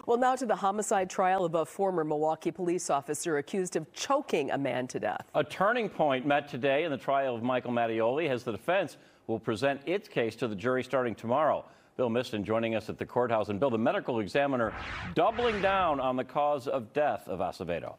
Well, now to the homicide trial of a former Milwaukee police officer accused of choking a man to death. A turning point met today in the trial of Michael Mattioli as the defense will present its case to the jury starting tomorrow. Bill Miston joining us at the courthouse. And Bill, the medical examiner doubling down on the cause of death of Acevedo.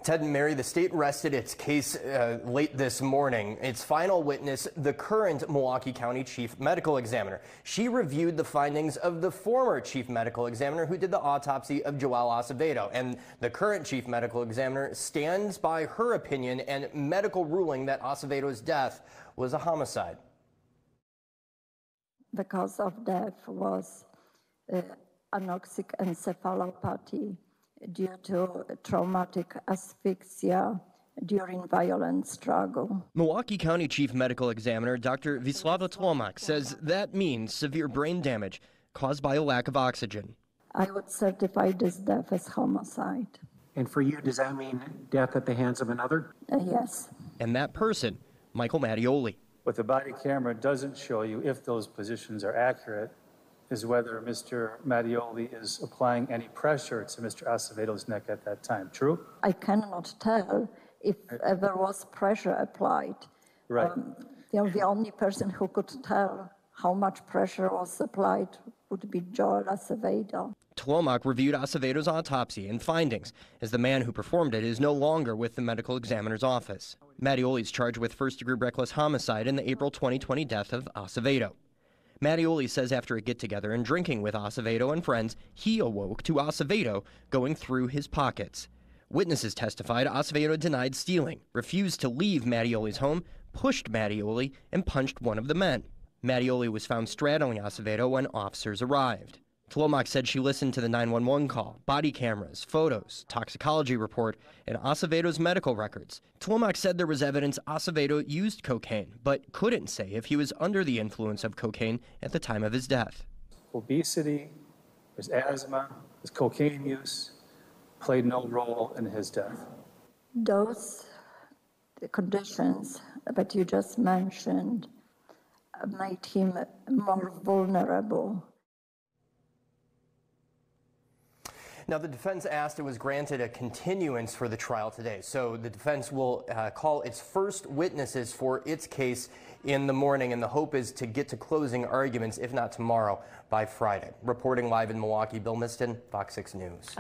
Ted and Mary, the state rested its case late this morning. Its final witness, the current Milwaukee County Chief Medical Examiner. She reviewed the findings of the former Chief Medical Examiner who did the autopsy of Joel Acevedo. And the current Chief Medical Examiner stands by her opinion and medical ruling that Acevedo's death was a homicide. The cause of death was anoxic encephalopathy due to traumatic asphyxia during violent struggle. Milwaukee County Chief Medical Examiner Dr. Wisława Tłomak says that means severe brain damage caused by a lack of oxygen. I would certify this death as homicide. And for you, does that mean death at the hands of another? Yes. And that person, Michael Mattioli. What the body camera doesn't show you, if those positions are accurate, is whether Mr. Mattioli is applying any pressure to Mr. Acevedo's neck at that time. True? I cannot tell if there was pressure applied. Right. The only person who could tell how much pressure was applied would be Joel Acevedo. Tłomak reviewed Acevedo's autopsy and findings, as the man who performed it is no longer with the medical examiner's office. Mattioli is charged with first-degree reckless homicide in the April 2020 death of Acevedo. Mattioli says after a get-together and drinking with Acevedo and friends, he awoke to Acevedo going through his pockets. Witnesses testified Acevedo denied stealing, refused to leave Mattioli's home, pushed Mattioli, and punched one of the men. Mattioli was found straddling Acevedo when officers arrived. Tłomak said she listened to the 911 call, body cameras, photos, toxicology report, and Acevedo's medical records. Tłomak said there was evidence Acevedo used cocaine, but couldn't say if he was under the influence of cocaine at the time of his death. Obesity, his asthma, his cocaine use played no role in his death. Those conditions that you just mentioned made him more vulnerable. Now, the defense asked and was granted a continuance for the trial today. So the defense will call its first witnesses for its case in the morning, and the hope is to get to closing arguments, if not tomorrow, by Friday. Reporting live in Milwaukee, Bill Miston, FOX6 News.